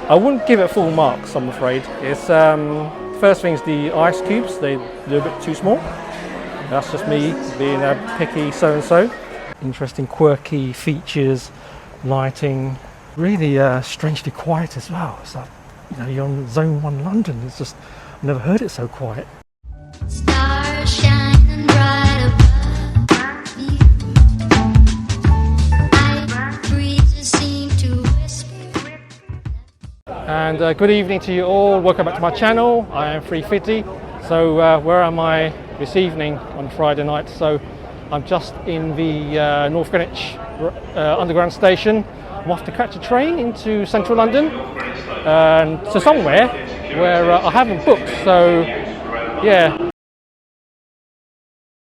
I wouldn't give it full marks, I'm afraid. It's first thing is the ice cubes. They're a little bit too small. That's just me being a picky so-and-so. Interesting, quirky features, lighting. Really strangely quiet as well. It's like, you know, you're on Zone 1 London. It's just, I've never heard it so quiet. Stars shining bright above you. Night breezes seem to whisper. And good evening to you all. Welcome back to my channel. I am 350. So where am I this evening on Friday night? So I'm just in the North Greenwich Underground station. I'm off to catch a train into central London to somewhere where I haven't booked. So yeah.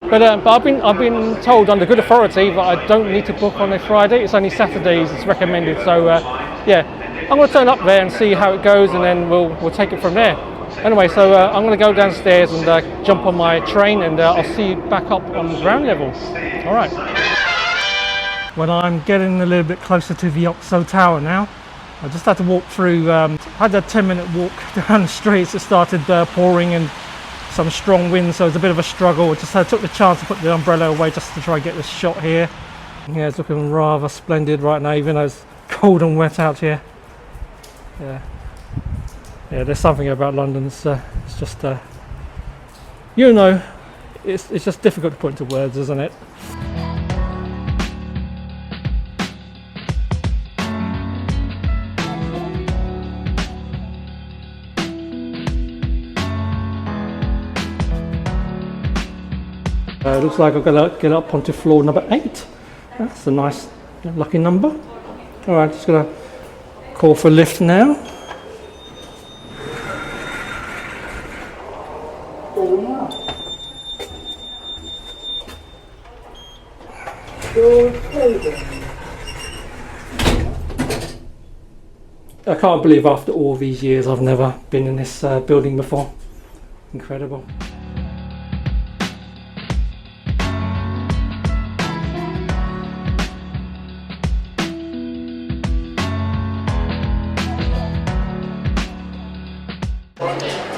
But I've been told under good authority that I don't need to book on a Friday. It's only Saturdays it's recommended. So yeah, I'm going to turn up there and see how it goes, and then we'll take it from there. Anyway, so I'm going to go downstairs and jump on my train, and I'll see you back up on the ground level. All right. Well, I'm getting a little bit closer to the OXO Tower now. I just had to walk through. I had a 10-minute walk down the streets. It started pouring and some strong wind, so it was a bit of a struggle. I took the chance to put the umbrella away just to try and get this shot here. Yeah, it's looking rather splendid right now, even though it's cold and wet out here. Yeah, there's something about London. It's just, you know, it's just difficult to put into words, isn't it? Looks like I've got to get up onto floor number 8. That's a nice, lucky number. All right, just gonna call for a lift now. I can't believe after all these years I've never been in this building before. Incredible.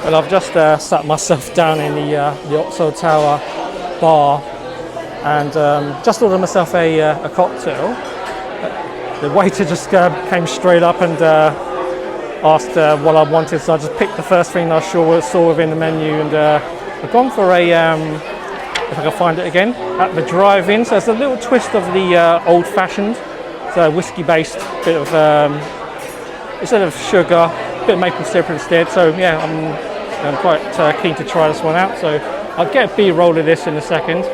Well, I've just sat myself down in the OXO Tower Bar and just ordered myself a cocktail. The waiter just came straight up and asked what I wanted, so I just picked the first thing I saw within the menu, and I've gone for a, if I can find it again, at the drive-in. So it's a little twist of the old-fashioned, so whiskey-based, bit of, instead of sugar, a bit of maple syrup instead. So yeah, I'm quite keen to try this one out, so I'll get a B-roll of this in a second.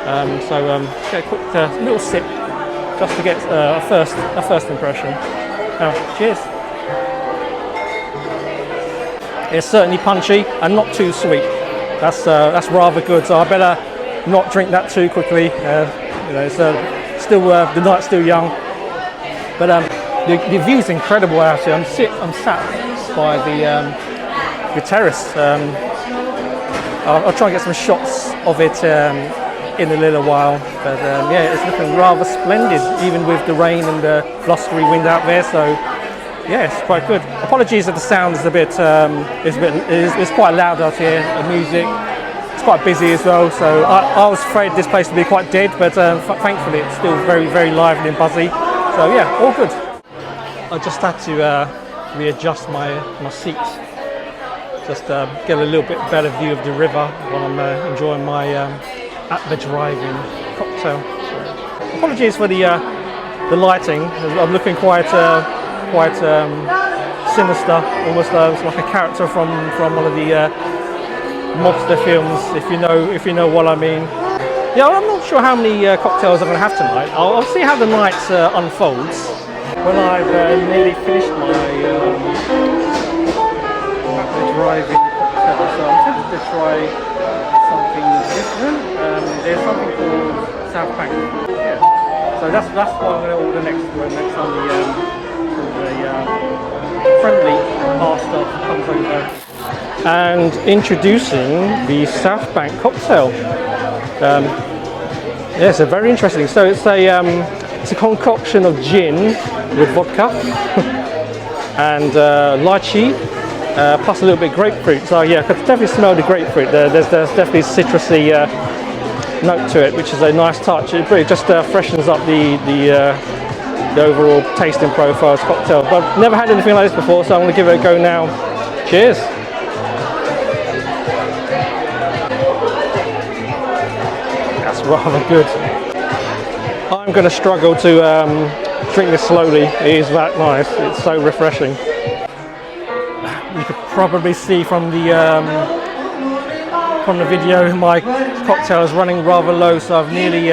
Get a quick little sip just to get a first impression. Cheers. It's certainly punchy and not too sweet. That's rather good. So I better not drink that too quickly. You know, it's still the night's still young, but the view's incredible out here. I'm sat by the terrace. I'll try and get some shots of it in a little while, but yeah, it's looking rather splendid, even with the rain and the blustery wind out there. So yeah, it's quite good. Apologies if the sound is it's quite loud out here. The music, it's quite busy as well. So I was afraid this place would be quite dead, but thankfully it's still very, very lively and buzzy. So yeah, all good. I just had to readjust my seats. Just get a little bit better view of the river while I'm enjoying my at the drive-in cocktail. So, apologies for the lighting. I'm looking quite sinister, almost like a character from one of the mobster films, if you know what I mean. Yeah, I'm not sure how many cocktails I'm going to have tonight. I'll see how the night unfolds. When I've nearly finished my driving cocktail, so I'm tempted to try something different. There's something called Southbank. Yeah. So that's what I'm going to order next time the friendly bar staff comes over. And introducing the Southbank cocktail. Yeah, so very interesting. So it's a concoction of gin with vodka. and lychee, plus a little bit of grapefruit. So yeah, I could definitely smell the grapefruit there. There's definitely citrusy note to it, which is a nice touch. It really just freshens up the overall tasting profile of this cocktail. But I've never had anything like this before, so I'm going to give it a go now. Cheers. That's rather good. I'm going to struggle to drink this slowly. It is that nice. It's so refreshing. You could probably see from the video my cocktail is running rather low, so I've nearly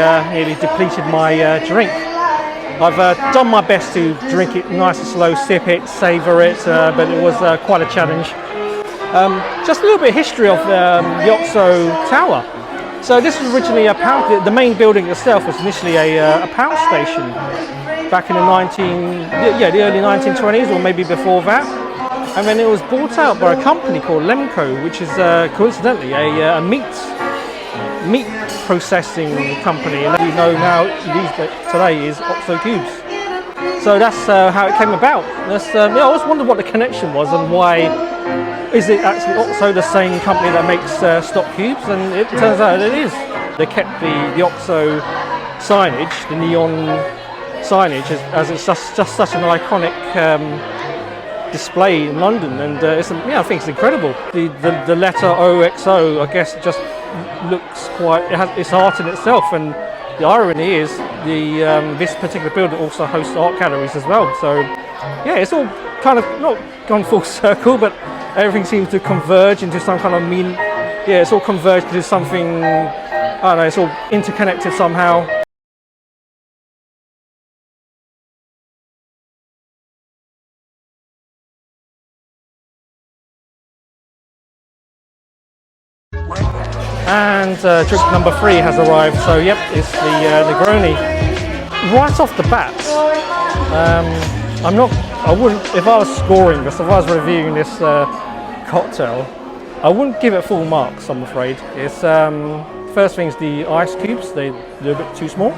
depleted my drink. I've done my best to drink it nice and slow, sip it, savour it, but it was quite a challenge. Just a little bit of history of the OXO Tower. So this was originally a power. The main building itself was initially a power station back in the early 1920s, or maybe before that. And then it was bought out by a company called Lemco, which is coincidentally a meat processing company, and we know now today is OXO Cubes. So that's how it came about. I always wondered what the connection was and why is it actually OXO the same company that makes stock cubes, and it turns out it is. They kept the OXO signage, the neon signage, as it's just such an iconic display in London, and I think it's incredible. The letter OXO, I guess, just looks quite. It has its art in itself, and the irony is this particular building also hosts art galleries as well. So yeah, it's all kind of not gone full circle, but everything seems to converge into some kind of mean. Yeah, it's all converged into something. I don't know. It's all interconnected somehow. And drink number 3 has arrived, so yep, it's the Negroni. Right off the bat, I wouldn't, if I was scoring this, if I was reviewing this cocktail, I wouldn't give it full marks, I'm afraid. It's, first thing is the ice cubes, they're a little bit too small.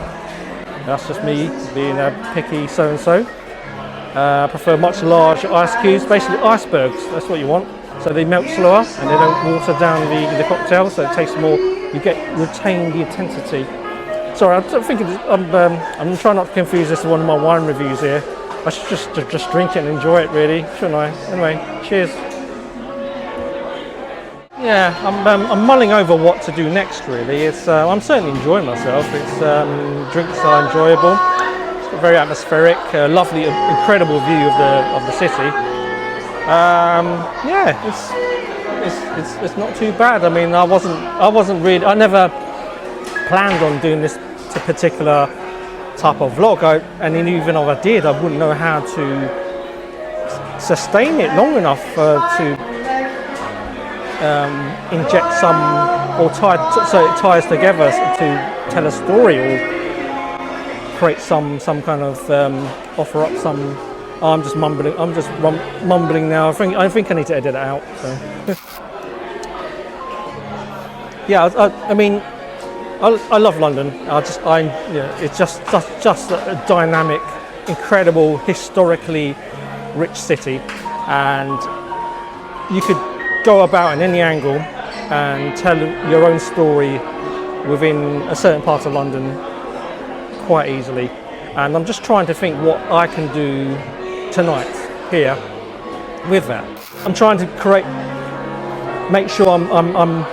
That's just me being a picky so-and-so. I prefer much larger ice cubes, basically icebergs, that's what you want. So they melt slower and they don't water down the cocktail, so it tastes more. You retain the intensity. Sorry, I'm trying not to confuse this with one of my wine reviews here. I should just drink it and enjoy it, really, shouldn't I? Anyway, cheers. Yeah, I'm mulling over what to do next. Really, I'm certainly enjoying myself. Drinks are enjoyable. It's very atmospheric, lovely, incredible view of the city. Yeah, it's not too bad. I mean, I never planned on doing this particular type of vlog, and even if I did, I wouldn't know how to sustain it long enough to inject some, or so it ties together to tell a story or create some kind of offer up some. I'm just mumbling. I'm just mumbling now. I think I need to edit it out. So. Yeah, I mean, I love London. It's just a dynamic, incredible, historically rich city, and you could go about in any angle and tell your own story within a certain part of London quite easily. And I'm just trying to think what I can do tonight here with that. I'm trying to make sure I'm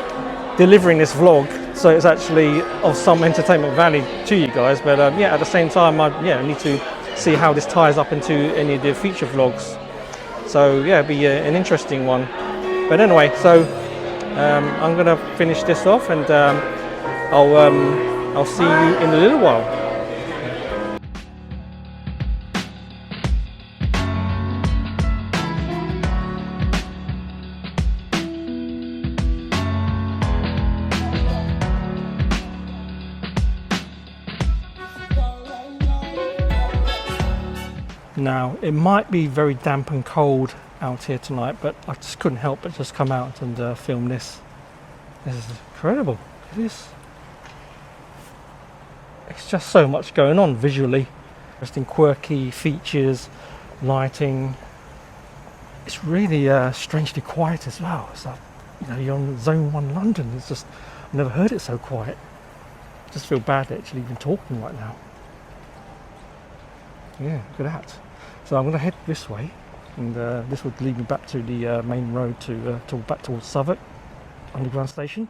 delivering this vlog so it's actually of some entertainment value to you guys, but yeah, at the same time I need to see how this ties up into any of the future vlogs. So yeah, it'll be an interesting one. But anyway, so I'm gonna finish this off, and I'll see you in a little while. Now, it might be very damp and cold out here tonight, but I just couldn't help but just come out and film this. This is incredible. It's just so much going on visually. Interesting, quirky features, lighting. it's really strangely quiet as well. It's like, you know, you're on Zone 1 London. It's just, I've never heard it so quiet. I just feel bad actually even talking right now. Yeah, look at that. So I'm going to head this way, and this would lead me back to the main road to back towards Southwark Underground Station.